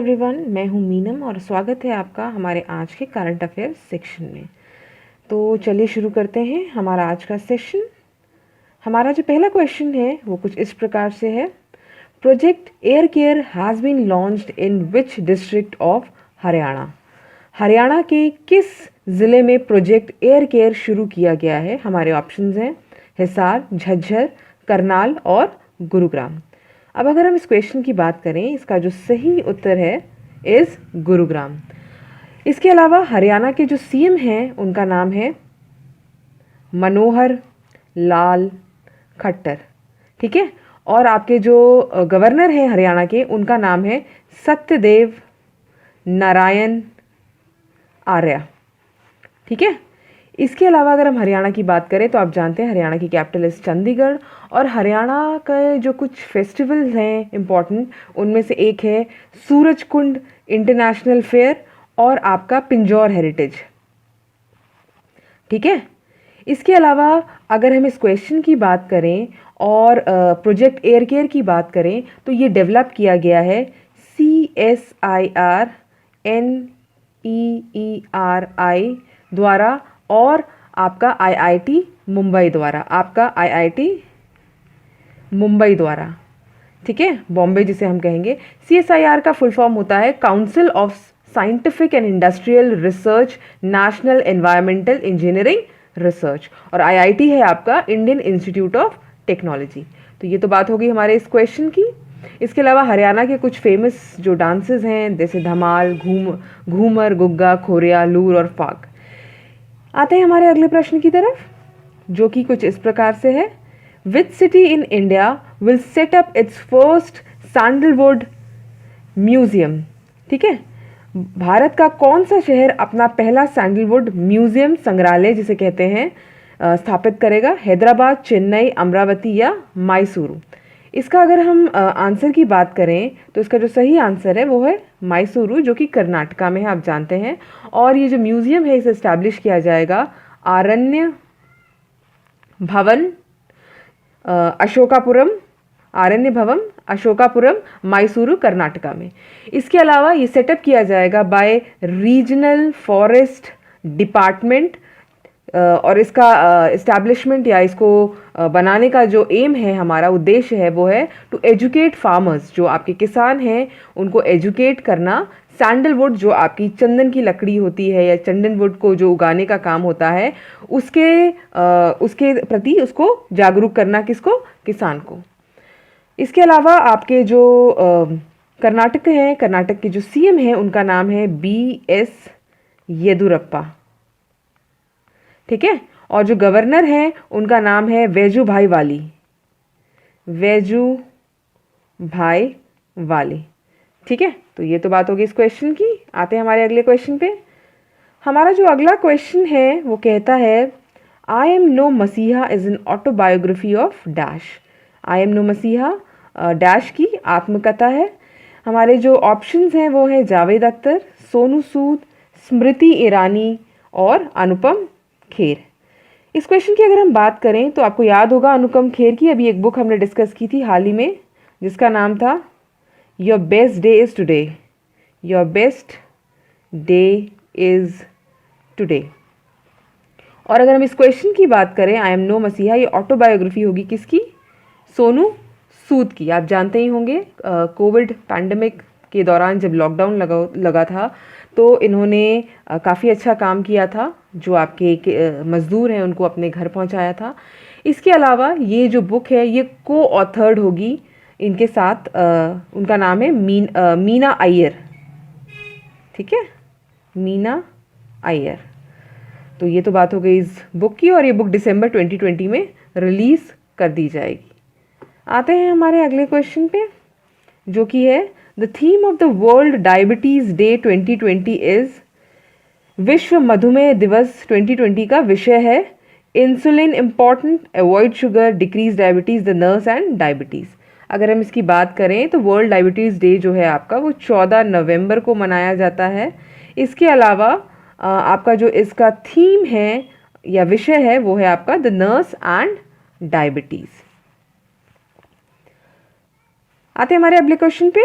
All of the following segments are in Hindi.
एवरीवन, मैं हूं मीनम और स्वागत है आपका हमारे आज के करंट अफेयर्स सेक्शन में। तो चलिए शुरू करते हैं हमारा आज का सेशन। हमारा जो पहला क्वेश्चन है वो कुछ इस प्रकार से है। Project air care has been launched in which district of Haryana. Haryana के किस ज़िले में प्रोजेक्ट एयर केयर शुरू किया गया है? हमारे ऑप्शंस हैं हिसार, झज्जर, करनाल और गुरुग्राम। अब अगर हम इस क्वेश्चन की बात करें, इसका जो सही उत्तर है इज़ गुरुग्राम। इसके अलावा हरियाणा के जो सीएम हैं उनका नाम है मनोहर लाल खट्टर, ठीक है। और आपके जो गवर्नर हैं हरियाणा के, उनका नाम है सत्यदेव नारायण आर्य, ठीक है। इसके अलावा अगर हम हरियाणा की बात करें तो आप जानते हैं हरियाणा की कैपिटल इज़ चंडीगढ़। और हरियाणा के जो कुछ फेस्टिवल्स हैं इम्पॉर्टेंट, उनमें से एक है सूरजकुंड इंटरनेशनल फेयर और आपका पिंजौर हेरिटेज, ठीक है। इसके अलावा अगर हम इस क्वेश्चन की बात करें और प्रोजेक्ट एयर केयर की बात करें तो ये डेवलप किया गया है CSIR-NEERI द्वारा और आपका IIT मुंबई द्वारा, ठीक है, बॉम्बे जिसे हम कहेंगे। CSIR का फुल फॉर्म होता है council of scientific and industrial research national environmental engineering research, और IIT है आपका इंडियन इंस्टीट्यूट ऑफ टेक्नोलॉजी। तो ये तो बात होगी हमारे इस क्वेश्चन की। इसके अलावा हरियाणा के कुछ फेमस जो डांसेस हैं जैसे धमाल, घूमर, गुग्गा, खोरिया, लूर और फाग। आते हैं हमारे अगले प्रश्न की तरफ, जो कि कुछ इस प्रकार से है। Which city in India will set up it's first sandalwood museum, ठीक है। भारत का कौन सा शहर अपना पहला सैंडलवुड म्यूजियम, संग्रहालय जिसे कहते हैं, स्थापित करेगा? हैदराबाद, चेन्नई, अमरावती या मैसूरू। इसका अगर हम आंसर की बात करें तो इसका जो सही आंसर है वो है मैसूरू, जो कि कर्नाटका में है, आप जानते हैं। और ये जो म्यूजियम है इसे इस्टेब्लिश किया जाएगा आरण्य भवन अशोकापुरम मैसूरू, कर्नाटका में। इसके अलावा ये सेटअप किया जाएगा बाय रीजनल फॉरेस्ट डिपार्टमेंट, और इसका इस्टेब्लिशमेंट या इसको बनाने का जो एम है, हमारा उद्देश्य है, वो है टू एजुकेट फार्मर्स, जो आपके किसान हैं उनको एजुकेट करना। सैंडलवुड जो आपकी चंदन की लकड़ी होती है या चंदनवुड को जो उगाने का काम होता है, उसके प्रति उसको जागरूक करना, किसको? किसान को। इसके अलावा आपके जो कर्नाटक हैं, कर्नाटक के जो सीएम हैं उनका नाम है BS येदुरप्पा, ठीक है। और जो गवर्नर हैं उनका नाम है वेजुभाई वाली, ठीक है। तो ये तो बात होगी इस क्वेश्चन की। आते हैं हमारे अगले क्वेश्चन पे। हमारा जो अगला क्वेश्चन है वो कहता है I am no messiah is an autobiography of dash. I am no messiah dash की आत्मकथा है। हमारे जो ऑप्शंस हैं वो है जावेद अख्तर, सोनू सूद, स्मृति ईरानी और अनुपम खेर। इस क्वेश्चन की अगर हम बात करें तो आपको याद होगा अनुपम खेर की अभी एक बुक हमने डिस्कस की थी हाल ही में, जिसका नाम था your best day is today. और अगर हम इस क्वेश्चन की बात करें आई एम नो मसीहा, ये ऑटोबायोग्राफी होगी किसकी? सोनू सूद की। आप जानते ही होंगे कोविड पैंडमिक के दौरान जब लॉकडाउन लगा था तो इन्होंने काफ़ी अच्छा काम किया था, जो आपके मज़दूर हैं उनको अपने घर पहुंचाया था। इसके अलावा ये जो बुक है ये को ऑथर्ड होगी इनके साथ, उनका नाम है मीना अय्यर, ठीक है, मीना अय्यर। तो ये तो बात हो गई इस बुक की, और ये बुक दिसंबर 2020 में रिलीज़ कर दी जाएगी। आते हैं हमारे अगले क्वेश्चन पे, जो कि है the theme of the world diabetes day 2020 is. विश्व मधुमेह दिवस 2020 का विषय है insulin important, avoid sugar, decrease diabetes, the nurse and diabetes. अगर हम इसकी बात करें तो वर्ल्ड डायबिटीज़ डे जो है आपका वो 14 नवंबर को मनाया जाता है। इसके अलावा आपका जो इसका थीम है या विषय है वो है आपका द नर्स एंड डायबिटीज़। आते हैं हमारे अगले क्वेश्चन पे,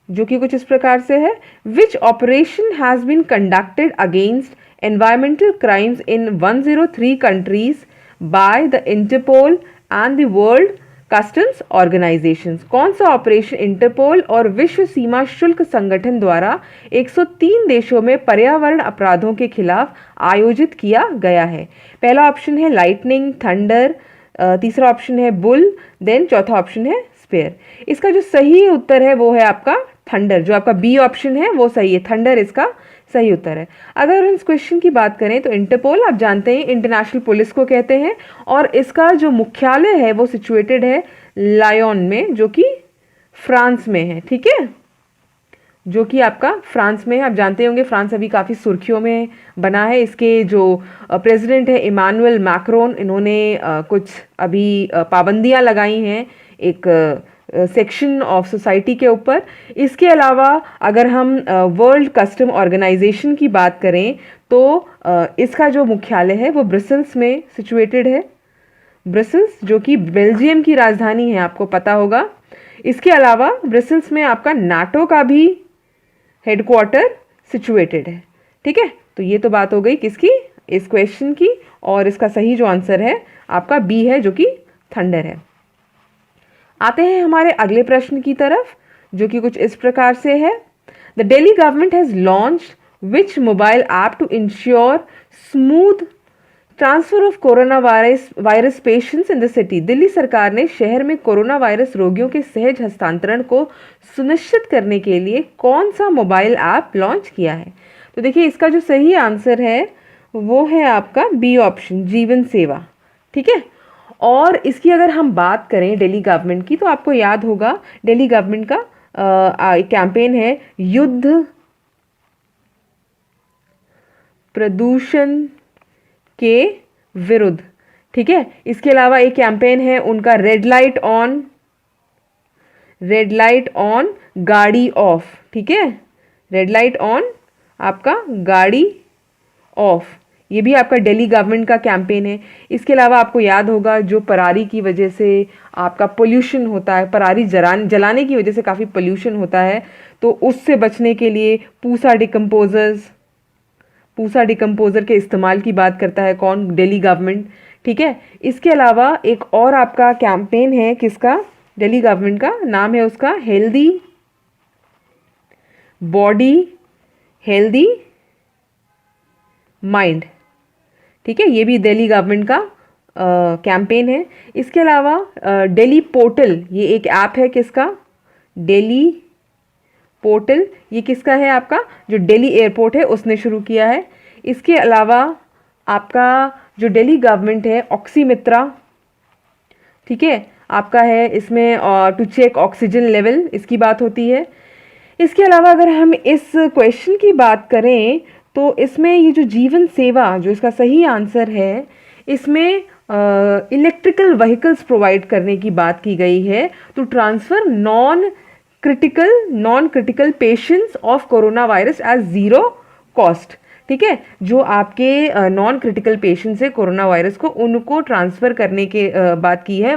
जो कि कुछ इस प्रकार से है, which operation has been conducted against environmental crimes in 103 countries by the Interpol and the world customs organisations. कौन सा ऑपरेशन इंटरपोल और विश्व सीमा शुल्क संगठन द्वारा 103 देशों में पर्यावरण अपराधों के खिलाफ आयोजित किया गया है? पहला ऑप्शन है लाइटनिंग, थंडर, तीसरा ऑप्शन है बुल, देन चौथा ऑप्शन है स्पेयर। इसका जो सही उत्तर है वो है आपका थंडर। जो आपका बी ऑप्शन है वो सही है, थंडर इसका सही उत्तर है। अगर हम इस क्वेश्चन की बात करें तो इंटरपोल आप जानते हैं इंटरनेशनल पुलिस को कहते हैं, और इसका जो मुख्यालय है वो सिचुएटेड है लायोन में, जो कि फ्रांस में है। ठीक है, जो कि आपका फ्रांस में है। आप जानते होंगे फ्रांस अभी काफ़ी सुर्खियों में बना है। इसके जो प्रेसिडेंट है इमानुएल मैक्रोन, इन्होंने कुछ अभी पाबंदियां लगाई हैं एक सेक्शन ऑफ सोसाइटी के ऊपर। इसके अलावा अगर हम वर्ल्ड कस्टम ऑर्गेनाइजेशन की बात करें तो इसका जो मुख्यालय है वो ब्रसेल्स में सिचुएटेड है। ब्रसेल्स जो कि बेल्जियम की राजधानी है, आपको पता होगा। इसके अलावा ब्रसेल्स में आपका नाटो का भी हेडक्वार्टर सिचुएटेड है। ठीक है, तो ये तो बात हो गई किसकी, इस क्वेश्चन की, और इसका सही जो आंसर है आपका बी है, जो कि थंडर है। आते हैं हमारे अगले प्रश्न की तरफ, जो कि कुछ इस प्रकार से है। The Delhi government has launched which mobile app to ensure smooth transfer of corona virus patients in the city. Delhi सरकार ने शहर में कोरोना वायरस रोगियों के सहज हस्तांतरण को सुनिश्चित करने के लिए कौन सा मोबाइल ऐप लॉन्च किया है? तो देखिए इसका जो सही आंसर है वो है आपका बी ऑप्शन, जीवन सेवा। ठीक है, और इसकी अगर हम बात करें दिल्ली गवर्नमेंट की, तो आपको याद होगा दिल्ली गवर्नमेंट का एक कैंपेन है युद्ध प्रदूषण के विरुद्ध। ठीक है, इसके अलावा एक कैंपेन है उनका रेड लाइट ऑन गाड़ी ऑफ। ठीक है, रेड लाइट ऑन आपका गाड़ी ऑफ, ये भी आपका दिल्ली गवर्नमेंट का कैंपेन है। इसके अलावा आपको याद होगा जो पराली की वजह से आपका पोल्यूशन होता है, पराली जलाने की वजह से काफ़ी पोल्यूशन होता है, तो उससे बचने के लिए पूसा डिकम्पोज़र के इस्तेमाल की बात करता है कौन, दिल्ली गवर्नमेंट। ठीक है, इसके अलावा एक और आपका कैंपेन है किसका, दिल्ली गवर्नमेंट का, नाम है उसका हेल्दी बॉडी हेल्दी माइंड। ठीक है, ये भी दिल्ली गवर्नमेंट का कैंपेन है। इसके अलावा दिल्ली पोर्टल, ये एक ऐप है किसका, दिल्ली पोर्टल, ये किसका है आपका, जो दिल्ली एयरपोर्ट है उसने शुरू किया है। इसके अलावा आपका जो दिल्ली गवर्नमेंट है ऑक्सीमित्रा, ठीक है, आपका है इसमें टू चेक ऑक्सीजन लेवल, इसकी बात होती है। इसके अलावा अगर हम इस क्वेश्चन की बात करें तो इसमें ये जो जीवन सेवा, जो इसका सही आंसर है, इसमें इलेक्ट्रिकल व्हीकल्स प्रोवाइड करने की बात की गई है to transfer non critical patients of corona virus as zero cost. ठीक है, जो आपके नॉन क्रिटिकल पेशेंट्स है कोरोना वायरस को, उनको ट्रांसफ़र करने के बात की है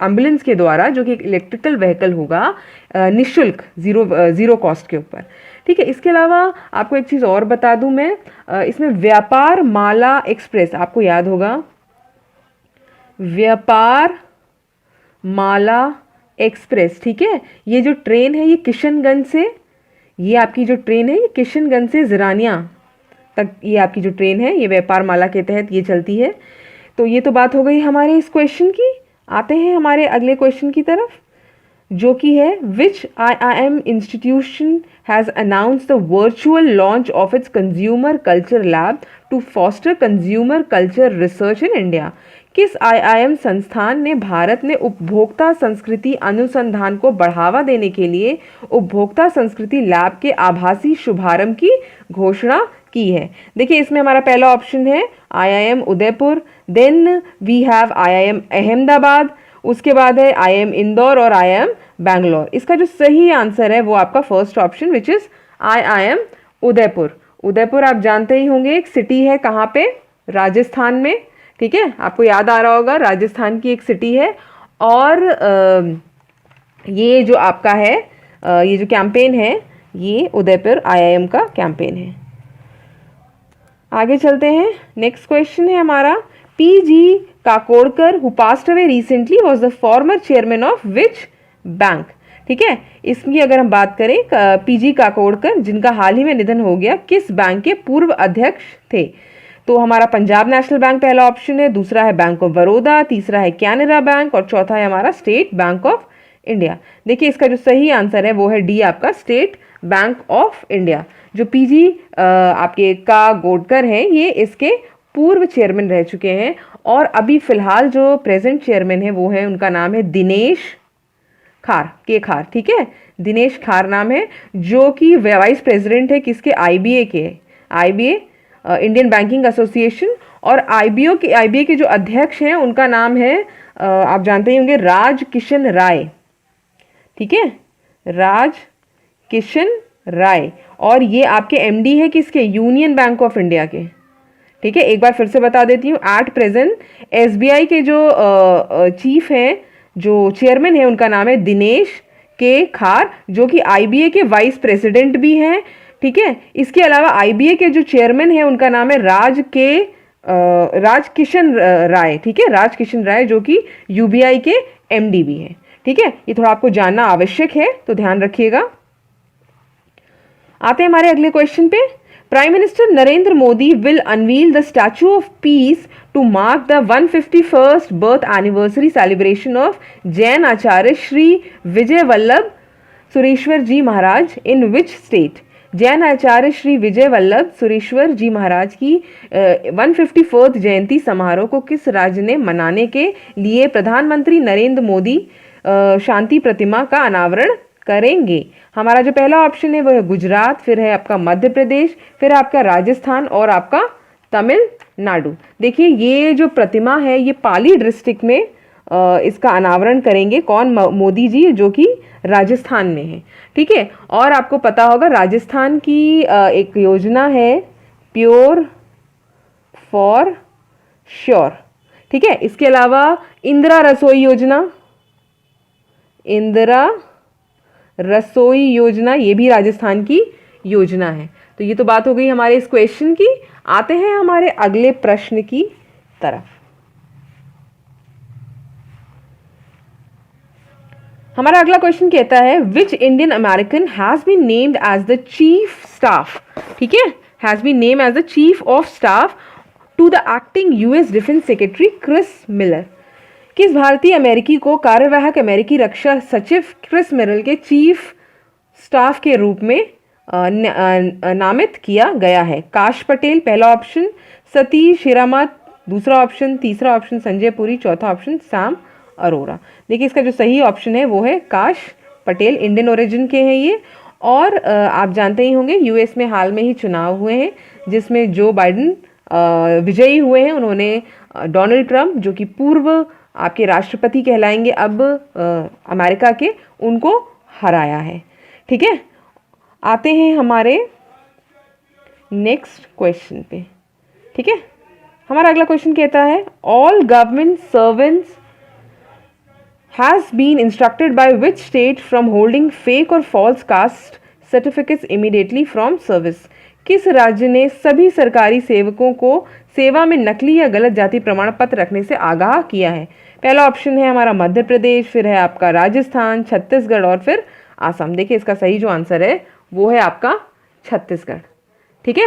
एम्बुलेंस के द्वारा, जो कि एक इलेक्ट्रिकल व्हीकल होगा निःशुल्क, ज़ीरो कॉस्ट के ऊपर। ठीक है, इसके अलावा आपको एक चीज़ और बता दूं मैं, इसमें व्यापार माला एक्सप्रेस, आपको याद होगा व्यापार माला एक्सप्रेस। ठीक है, ये जो ट्रेन है ये किशनगंज से, ये आपकी जो ट्रेन है ये किशनगंज से ज़रानिया तक, ये आपकी जो ट्रेन है ये व्यापार माला के तहत ये चलती है। तो ये तो बात हो गई हमारे इस क्वेश्चन की। आते हैं हमारे अगले क्वेश्चन की तरफ, जो कि है which IIM institution has announced the virtual launch of its consumer culture lab to foster consumer culture research in India. किस IIM संस्थान ने भारत में उपभोक्ता संस्कृति अनुसंधान को बढ़ावा देने के लिए उपभोक्ता संस्कृति लैब के आभासी शुभारंभ की घोषणा की है? देखिए इसमें हमारा पहला ऑप्शन है IIM Udaipur, then we have IIM Ahmedabad, उसके बाद है IIM इंदौर और IIM बैंगलोर। इसका जो सही आंसर है वो आपका first option which is IIM Udaipur. Udaipur आप जानते ही होंगे एक सिटी है, कहाँ पे, राजस्थान में। ठीक है, आपको याद आ रहा होगा राजस्थान की एक सिटी है, और ये जो आपका है ये जो कैंपेन है ये उदयपुर IIM का कैंपेन है। आगे चलते हैं। नेक्स्ट क्वेश्चन है हमारा, PG Kakodkar who passed away recently was the former chairman of which bank. ठीक है, इसकी अगर हम बात करें, पीजी काकोड़कर जिनका हाल ही में निधन हो गया, किस बैंक के पूर्व अध्यक्ष थे? तो हमारा पंजाब नेशनल बैंक पहला ऑप्शन है, दूसरा है बैंक ऑफ बड़ौदा, तीसरा है कैनरा बैंक और चौथा है हमारा स्टेट बैंक ऑफ इंडिया। देखिए इसका जो सही आंसर है वो है डी, आपका स्टेट बैंक ऑफ इंडिया। जो पीजी आपके काकोड़कर हैं ये इसके पूर्व चेयरमैन रह चुके हैं और अभी फिलहाल जो प्रेजेंट चेयरमैन है वो है, उनका नाम है दिनेश खार, के खार। ठीक है, दिनेश खार नाम है, जो कि वाइस प्रेसिडेंट है किसके? IBA के, IBA इंडियन बैंकिंग एसोसिएशन। और IBA के जो अध्यक्ष हैं उनका नाम है आप जानते ही होंगे राज किशन राय। ठीक है, राज किशन राय। और ये आपके MD है किसके? यूनियन बैंक ऑफ इंडिया के। ठीक है, एक बार फिर से बता देती हूँ, एट प्रेजेंट SBI के जो चीफ हैं, जो चेयरमैन है, उनका नाम है दिनेश के खार, जो कि IBA के वाइस प्रेसिडेंट भी हैं। ठीक है, इसके अलावा IBA के जो चेयरमैन है उनका नाम है राज किशन राय। ठीक है, राज किशन राय, जो कि UBI के MD भी हैं। ठीक है, ये थोड़ा आपको जानना आवश्यक है, तो ध्यान रखिएगा। आते हैं हमारे अगले क्वेश्चन पे। Prime minister Narendra Modi will unveil the statue of peace to mark the 151st birth anniversary celebration of Jain Acharya Shri Vijay Vallabh Sureshwar ji Maharaj in which state. Jain Acharya Shri Vijay Vallabh Sureshwar ji Maharaj की 154th जयंती समारोह को किस राज्य ने मनाने के लिए प्रधानमंत्री नरेंद्र मोदी शांति प्रतिमा का अनावरण करेंगे? हमारा जो पहला ऑप्शन है वो है गुजरात, फिर है आपका मध्य प्रदेश, फिर आपका राजस्थान और आपका तमिलनाडु। देखिए ये जो प्रतिमा है ये पाली डिस्ट्रिक्ट में इसका अनावरण करेंगे। कौन? मोदी जी, जो कि राजस्थान में है। ठीक है, और आपको पता होगा राजस्थान की एक योजना है प्योर फॉर श्योर। ठीक है, इसके अलावा इंदिरा रसोई योजना, इंदिरा रसोई योजना ये भी राजस्थान की योजना है। तो ये तो बात हो गई हमारे इस क्वेश्चन की। आते हैं हमारे अगले प्रश्न की तरफ। हमारा अगला क्वेश्चन कहता है, which Indian American has been named as the chief staff. ठीक है, has been named as the chief of staff to the acting US defence secretary Chris Miller. किस भारतीय अमेरिकी को कार्यवाहक अमेरिकी रक्षा सचिव क्रिस मिलर के चीफ स्टाफ के रूप में नामित किया गया है? काश पटेल पहला ऑप्शन, सतीश हिरामत दूसरा ऑप्शन, तीसरा ऑप्शन संजय पुरी, चौथा ऑप्शन सैम अरोरा। देखिए इसका जो सही ऑप्शन है वो है काश पटेल। इंडियन ओरिजिन के हैं ये, और आप जानते ही होंगे US में हाल में ही चुनाव हुए हैं जिसमें जो बाइडेन विजयी हुए हैं। उन्होंने डोनाल्ड ट्रंप, जो कि पूर्व आपके राष्ट्रपति कहलाएंगे अब अमेरिका के, उनको हराया है। ठीक है, आते हैं हमारे नेक्स्ट क्वेश्चन पे। ठीक है, हमारा अगला क्वेश्चन कहता है, all government servants has been instructed by which state from holding fake और false caste certificates immediately from service. किस राज्य ने सभी सरकारी सेवकों को सेवा में नकली या गलत जाति प्रमाण पत्र रखने से आगाह किया है? पहला ऑप्शन है हमारा मध्य प्रदेश, फिर है आपका राजस्थान, छत्तीसगढ़ और फिर आसाम। देखिए इसका सही जो आंसर है वो है आपका छत्तीसगढ़। ठीक है,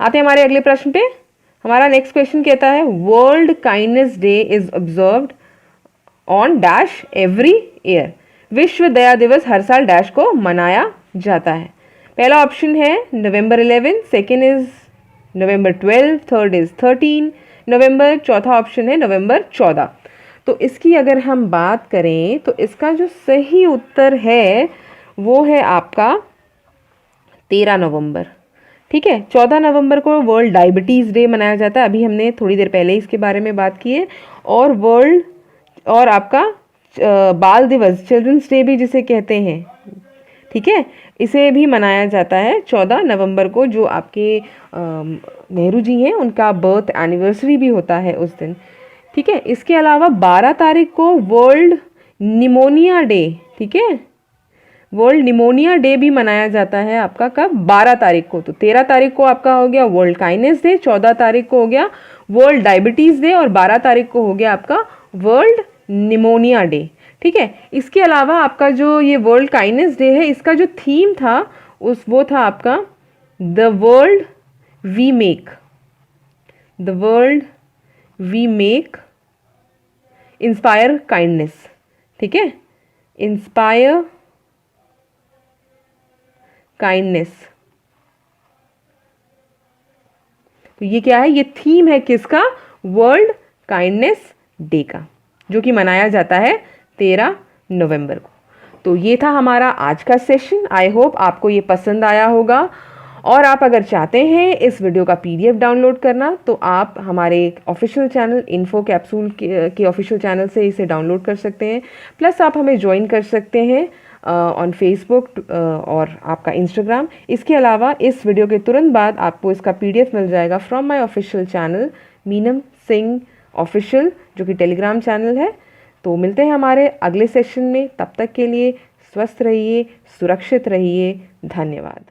आते हैं हमारे अगले प्रश्न पे। हमारा नेक्स्ट क्वेश्चन कहता है, world kindness day is observed on dash every year. विश्व दया दिवस हर साल डैश को मनाया जाता है? पहला ऑप्शन है नवंबर 11, second is November 12, third is 13 नवंबर, चौथा ऑप्शन है नवंबर 14। तो इसकी अगर हम बात करें तो इसका जो सही उत्तर है वो है आपका 13 नवंबर। ठीक है, 14 नवंबर को वर्ल्ड डायबिटीज़ डे मनाया जाता है। अभी हमने थोड़ी देर पहले इसके बारे में बात की है। और वर्ल्ड और आपका बाल दिवस, चिल्ड्रंस डे भी जिसे कहते हैं, ठीक है, इसे भी मनाया जाता है 14 नवंबर को, जो आपके नेहरू जी हैं उनका बर्थ एनिवर्सरी भी होता है उस दिन। ठीक है, इसके अलावा 12 तारीख को वर्ल्ड निमोनिया डे, ठीक है, वर्ल्ड निमोनिया डे भी मनाया जाता है आपका कब, 12 तारीख को। तो 13 तारीख को आपका हो गया वर्ल्ड काइंडनेस डे, 14 तारीख को हो गया वर्ल्ड डायबिटीज़ डे और 12 तारीख को हो गया आपका वर्ल्ड निमोनिया डे, ठीक है। इसके अलावा आपका जो ये वर्ल्ड काइंडनेस डे है, इसका जो थीम था वो था आपका the world we make, the world we make inspire kindness, ठीक है, इंस्पायर काइंडनेस। तो ये क्या है, ये थीम है किसका, वर्ल्ड काइंडनेस डे का, जो कि मनाया जाता है 13 नवंबर को। तो ये था हमारा आज का सेशन। आई होप आपको ये पसंद आया होगा, और आप अगर चाहते हैं इस वीडियो का पीडीएफ डाउनलोड करना तो आप हमारे ऑफिशियल चैनल इन्फो कैप्सूल के ऑफिशियल चैनल से इसे डाउनलोड कर सकते हैं। प्लस आप हमें ज्वाइन कर सकते हैं ऑन फेसबुक और आपका इंस्टाग्राम। इसके अलावा इस वीडियो के तुरंत बाद आपको इसका पीडीएफ मिल जाएगा from my official channel Meenam Singh official, जो कि टेलीग्राम चैनल है। तो मिलते हैं हमारे अगले सेशन में, तब तक के लिए स्वस्थ रहिए, सुरक्षित रहिए, धन्यवाद।